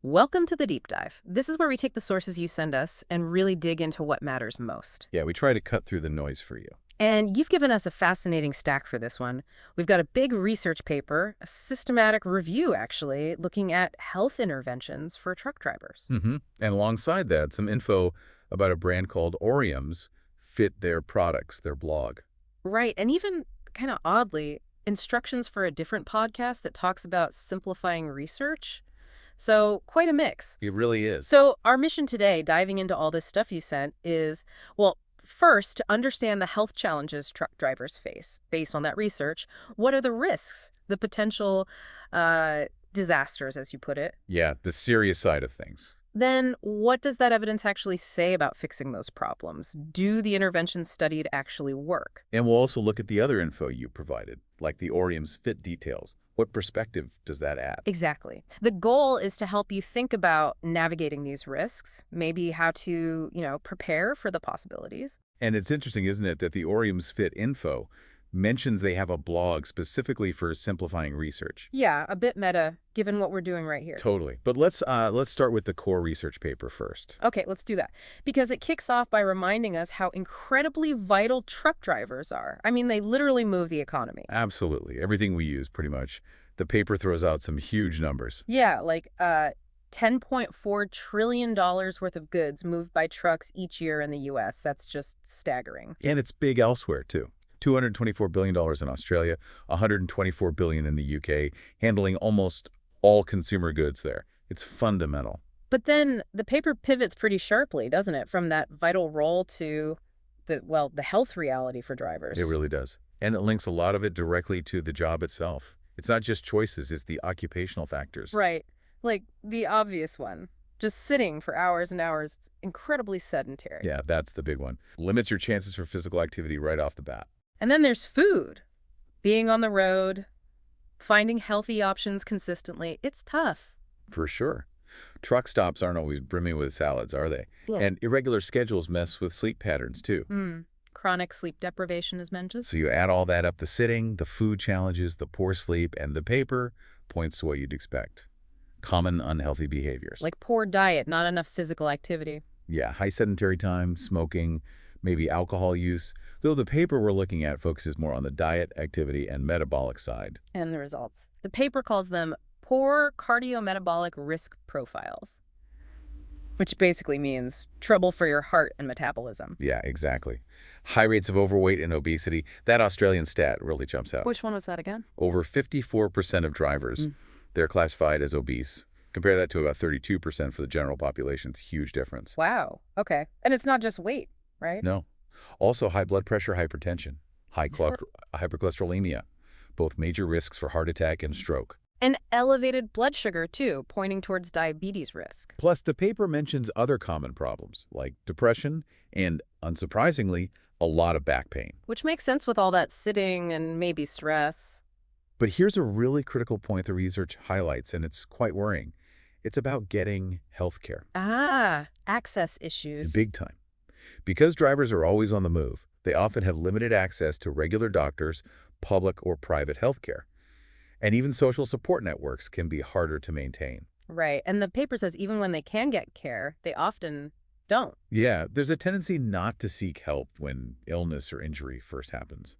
Welcome to the Deep Dive. This is where we take the sources you send us and really dig into what matters most. Yeah, we try to cut through the noise for you. And you've given us a fascinating stack for this one. We've got a big research paper, a systematic review, actually, looking at health interventions for truck drivers. And alongside that, some info about a brand called Orium's Fit Their Products, their blog. Right, and even kind of oddly, instructions for a different podcast that talks about simplifying research. So, quite a mix. It really is. So our mission today, diving into all this stuff you sent, is, well, first, to understand the health challenges truck drivers face based on that research. What are the risks, the potential disasters, as you put it? Yeah, the serious side of things. Then what does that evidence actually say about fixing those problems? Do the interventions studied actually work? And we'll also look at the other info you provided, like the Orium's Fit details. What perspective does that add? Exactly. The goal is to help you think about navigating these risks, maybe how to, prepare for the possibilities. And it's interesting, isn't it, that the Orium's Fit info mentions they have a blog specifically for simplifying research. Yeah, a bit meta, given what we're doing right here. Totally. But let's start with the core research paper first. Okay, let's do that. Because it kicks off by reminding us how incredibly vital truck drivers are. I mean, they literally move the economy. Absolutely. Everything we use, pretty much. The paper throws out some huge numbers. Yeah, like $10.4 trillion worth of goods moved by trucks each year in the U.S. That's just staggering. And it's big elsewhere, too. $224 billion in Australia, $124 billion in the UK, handling almost all consumer goods there. It's fundamental. But then the paper pivots pretty sharply, doesn't it, from that vital role to the health reality for drivers. It really does. And it links a lot of it directly to the job itself. It's not just choices, it's the occupational factors. Right. Like the obvious one. Just sitting for hours and hours. It's incredibly sedentary. Yeah, that's the big one. Limits your chances for physical activity right off the bat. And then there's food. Being on the road, finding healthy options consistently, it's tough. For sure. Truck stops aren't always brimming with salads, are they? Yeah. And irregular schedules mess with sleep patterns, too. Chronic sleep deprivation is mentioned. So you add all that up, the sitting, the food challenges, the poor sleep, and the paper points to what you'd expect. Common unhealthy behaviors. Like poor diet, not enough physical activity. Yeah, high sedentary time, smoking, maybe alcohol use, though the paper we're looking at focuses more on the diet, activity, and metabolic side. And the results. The paper calls them poor cardiometabolic risk profiles, which basically means trouble for your heart and metabolism. Yeah, exactly. High rates of overweight and obesity. That Australian stat really jumps out. Which one was that again? Over 54% of drivers, they're classified as obese. Compare that to about 32% for the general population. It's a huge difference. Wow. Okay. And it's not just weight, right? No. Also, high blood pressure, hypertension, hypercholesterolemia, both major risks for heart attack and stroke. And elevated blood sugar, too, pointing towards diabetes risk. Plus, the paper mentions other common problems like depression and, unsurprisingly, a lot of back pain. Which makes sense with all that sitting and maybe stress. But here's a really critical point the research highlights, and it's quite worrying. It's about getting health care. Access issues. Big time. Because drivers are always on the move, they often have limited access to regular doctors, public or private health care. And even social support networks can be harder to maintain. Right. And the paper says even when they can get care, they often don't. Yeah, there's a tendency not to seek help when illness or injury first happens.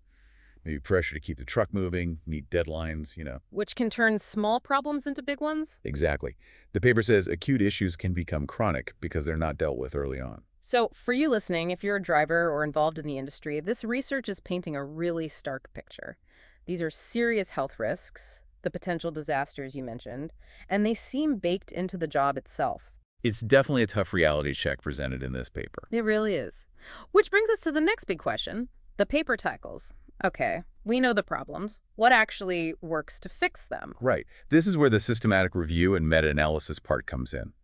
Maybe pressure to keep the truck moving, meet deadlines, Which can turn small problems into big ones? Exactly. The paper says acute issues can become chronic because they're not dealt with early on. So for you listening, if you're a driver or involved in the industry, this research is painting a really stark picture. These are serious health risks, the potential disasters you mentioned, and they seem baked into the job itself. It's definitely a tough reality check presented in this paper. It really is. Which brings us to the next big question. The paper tackles. Okay, we know the problems. What actually works to fix them? Right. This is where the systematic review and meta-analysis part comes in.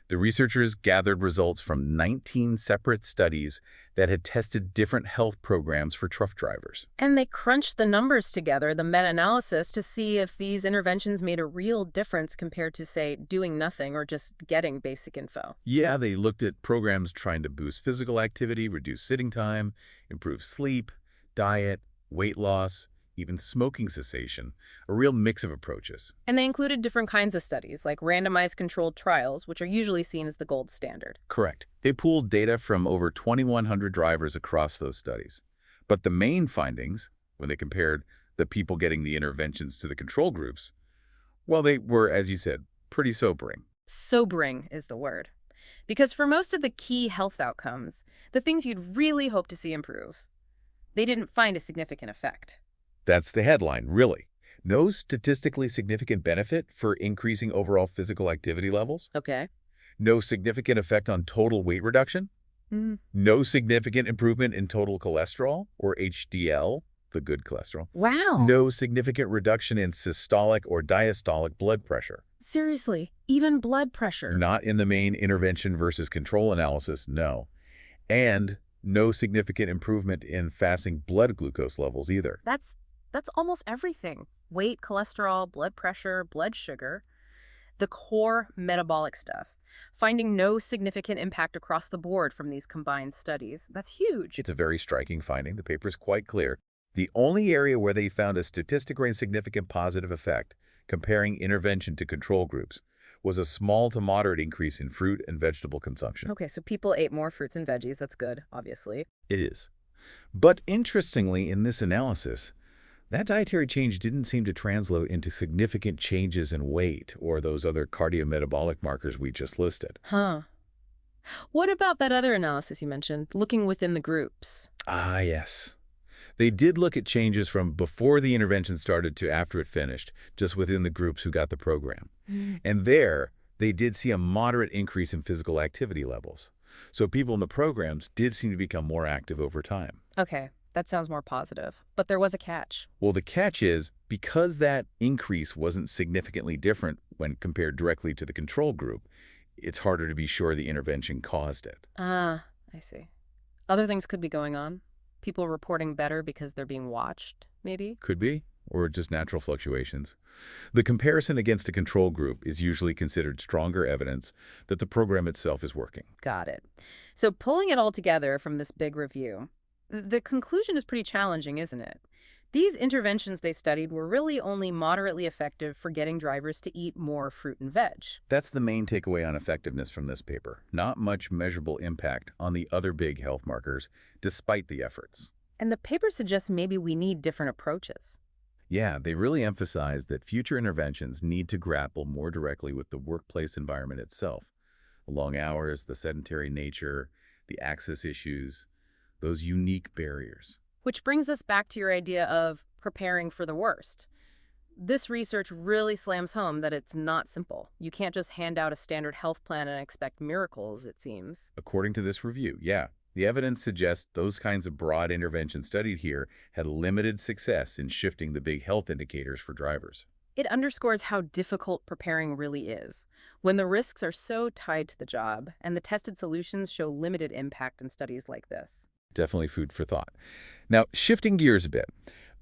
The researchers gathered results from 19 separate studies that had tested different health programs for truck drivers. And they crunched the numbers together, the meta-analysis, to see if these interventions made a real difference compared to, say, doing nothing or just getting basic info. Yeah, they looked at programs trying to boost physical activity, reduce sitting time, improve sleep, diet, weight loss, even smoking cessation, a real mix of approaches. And they included different kinds of studies, like randomized controlled trials, which are usually seen as the gold standard. Correct. They pooled data from over 2,100 drivers across those studies. But the main findings, when they compared the people getting the interventions to the control groups, well, they were, as you said, pretty sobering. Sobering is the word. Because for most of the key health outcomes, the things you'd really hope to see improve, they didn't find a significant effect. That's the headline, really. No statistically significant benefit for increasing overall physical activity levels. Okay. No significant effect on total weight reduction. Mm. No significant improvement in total cholesterol, or HDL, the good cholesterol. Wow. No significant reduction in systolic or diastolic blood pressure. Seriously, even blood pressure. Not in the main intervention versus control analysis, no. And no significant improvement in fasting blood glucose levels either. That's almost everything. Weight, cholesterol, blood pressure, blood sugar, the core metabolic stuff. Finding no significant impact across the board from these combined studies. That's huge. It's a very striking finding. The paper's quite clear. The only area where they found a statistically significant positive effect, comparing intervention to control groups, was a small to moderate increase in fruit and vegetable consumption. Okay, so people ate more fruits and veggies. That's good, obviously. It is. But interestingly, in this analysis, that dietary change didn't seem to translate into significant changes in weight or those other cardiometabolic markers we just listed. Huh. What about that other analysis you mentioned, looking within the groups? Ah, yes. They did look at changes from before the intervention started to after it finished, just within the groups who got the program. And there, they did see a moderate increase in physical activity levels. So people in the programs did seem to become more active over time. Okay, that sounds more positive. But there was a catch. Well, the catch is, because that increase wasn't significantly different when compared directly to the control group, it's harder to be sure the intervention caused it. Ah, I see. Other things could be going on. People reporting better because they're being watched, maybe? Could be, or just natural fluctuations. The comparison against a control group is usually considered stronger evidence that the program itself is working. Got it. So pulling it all together from this big review, the conclusion is pretty challenging, isn't it? These interventions they studied were really only moderately effective for getting drivers to eat more fruit and veg. That's the main takeaway on effectiveness from this paper. Not much measurable impact on the other big health markers, despite the efforts. And the paper suggests maybe we need different approaches. Yeah, they really emphasize that future interventions need to grapple more directly with the workplace environment itself. The long hours, the sedentary nature, the access issues, those unique barriers. Which brings us back to your idea of preparing for the worst. This research really slams home that it's not simple. You can't just hand out a standard health plan and expect miracles, it seems. According to this review, yeah, the evidence suggests those kinds of broad interventions studied here had limited success in shifting the big health indicators for drivers. It underscores how difficult preparing really is, when the risks are so tied to the job and the tested solutions show limited impact in studies like this. Definitely food for thought. Now, shifting gears a bit.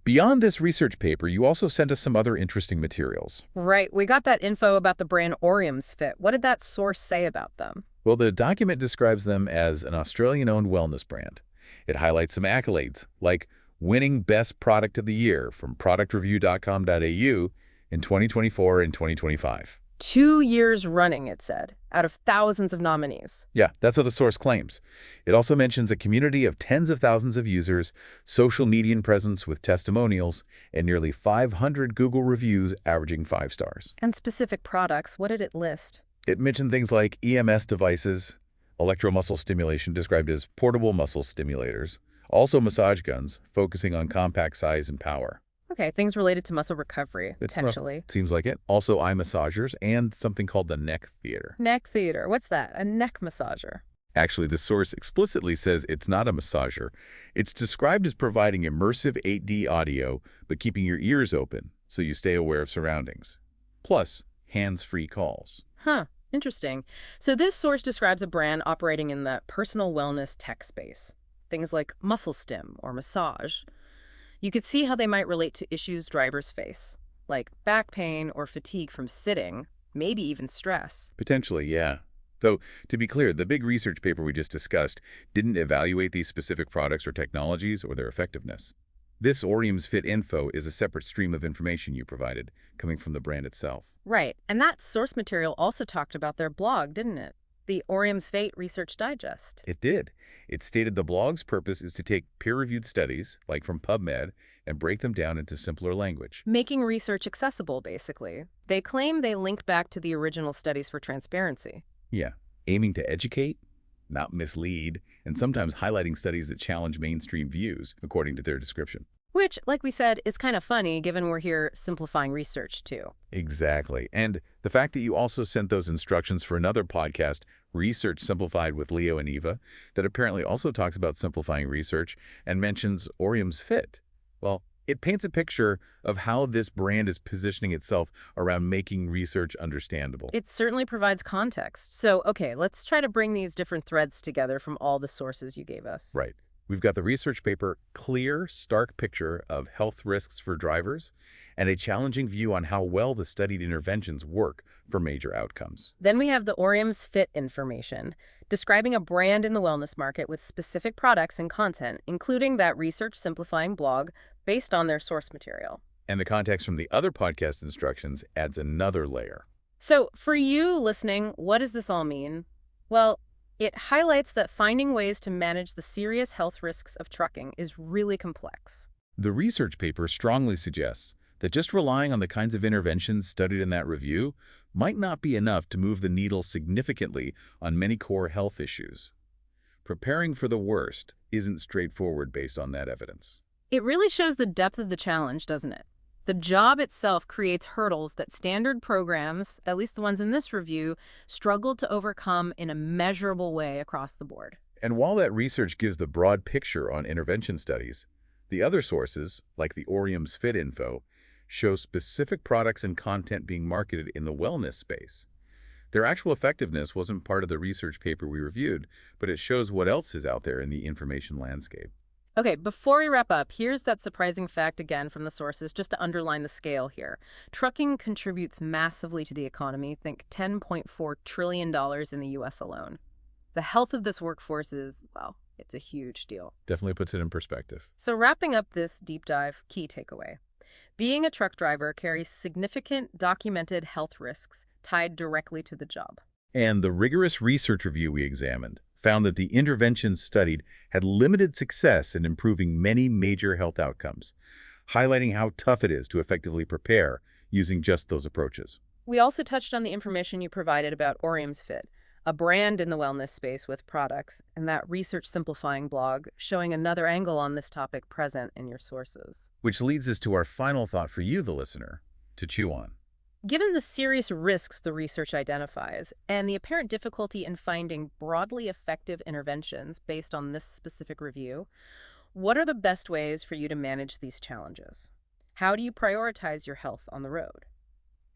Beyond this research paper, you also sent us some other interesting materials. Right, we got that info about the brand Orium's Fit. What did that source say about them? Well, the document describes them as an Australian-owned wellness brand. It highlights some accolades, like winning Best Product of the Year from productreview.com.au in 2024 and 2025. 2 years running, it said, out of thousands of nominees. Yeah, that's what the source claims. It also mentions a community of tens of thousands of users, social media presence with testimonials, and nearly 500 Google reviews averaging 5 stars. And specific products, what did it list? It mentioned things like EMS devices, electromuscle stimulation described as portable muscle stimulators, also massage guns, focusing on compact size and power. Okay, things related to muscle recovery, potentially. Seems like it. Also eye massagers and something called the neck theater. Neck theater, what's that? A neck massager. Actually, the source explicitly says it's not a massager. It's described as providing immersive 8D audio, but keeping your ears open so you stay aware of surroundings. Plus, hands-free calls. Huh, interesting. So this source describes a brand operating in the personal wellness tech space. Things like muscle stim or massage. You could see how they might relate to issues drivers face, like back pain or fatigue from sitting, maybe even stress. Potentially, yeah. Though, to be clear, the big research paper we just discussed didn't evaluate these specific products or technologies or their effectiveness. This Orium's Fit info is a separate stream of information you provided, coming from the brand itself. Right, and that source material also talked about their blog, didn't it? The Orium's Fate Research Digest. It did. It stated the blog's purpose is to take peer-reviewed studies, like from PubMed, and break them down into simpler language. Making research accessible, basically. They claim they linked back to the original studies for transparency. Yeah, aiming to educate, not mislead, and sometimes highlighting studies that challenge mainstream views, according to their description. Which, like we said, is kind of funny given we're here simplifying research, too. Exactly. And the fact that you also sent those instructions for another podcast, Research Simplified with Leo and Eva, that apparently also talks about simplifying research and mentions Orium's Fit. Well, it paints a picture of how this brand is positioning itself around making research understandable. It certainly provides context. So, okay, let's try to bring these different threads together from all the sources you gave us. Right. We've got the research paper, clear, stark picture of health risks for drivers, and a challenging view on how well the studied interventions work for major outcomes. Then we have the Orium's Fit information, describing a brand in the wellness market with specific products and content, including that research simplifying blog based on their source material. And the context from the other podcast instructions adds another layer. So, for you listening, what does this all mean? Well, it highlights that finding ways to manage the serious health risks of trucking is really complex. The research paper strongly suggests that just relying on the kinds of interventions studied in that review might not be enough to move the needle significantly on many core health issues. Preparing for the worst isn't straightforward based on that evidence. It really shows the depth of the challenge, doesn't it? The job itself creates hurdles that standard programs, at least the ones in this review, struggled to overcome in a measurable way across the board. And while that research gives the broad picture on intervention studies, the other sources, like the Orium's Fit info, show specific products and content being marketed in the wellness space. Their actual effectiveness wasn't part of the research paper we reviewed, but it shows what else is out there in the information landscape. Okay, before we wrap up, here's that surprising fact again from the sources, just to underline the scale here. Trucking contributes massively to the economy, think $10.4 trillion in the U.S. alone. The health of this workforce is, well, it's a huge deal. Definitely puts it in perspective. So wrapping up this deep dive, key takeaway. Being a truck driver carries significant documented health risks tied directly to the job. And the rigorous research review we examined found that the interventions studied had limited success in improving many major health outcomes, highlighting how tough it is to effectively prepare using just those approaches. We also touched on the information you provided about Orium's Fit, a brand in the wellness space with products, and that research simplifying blog showing another angle on this topic present in your sources. Which leads us to our final thought for you, the listener, to chew on. Given the serious risks the research identifies and the apparent difficulty in finding broadly effective interventions based on this specific review, what are the best ways for you to manage these challenges? How do you prioritize your health on the road?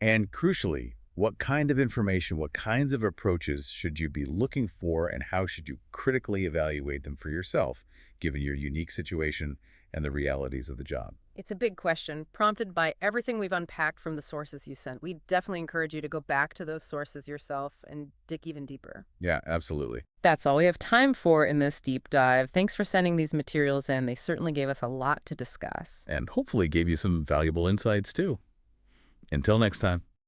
And crucially, what kind of information, what kinds of approaches should you be looking for, and how should you critically evaluate them for yourself, given your unique situation and the realities of the job? It's a big question, prompted by everything we've unpacked from the sources you sent. We definitely encourage you to go back to those sources yourself and dig even deeper. Yeah, absolutely. That's all we have time for in this deep dive. Thanks for sending these materials in. They certainly gave us a lot to discuss. And hopefully gave you some valuable insights too. Until next time.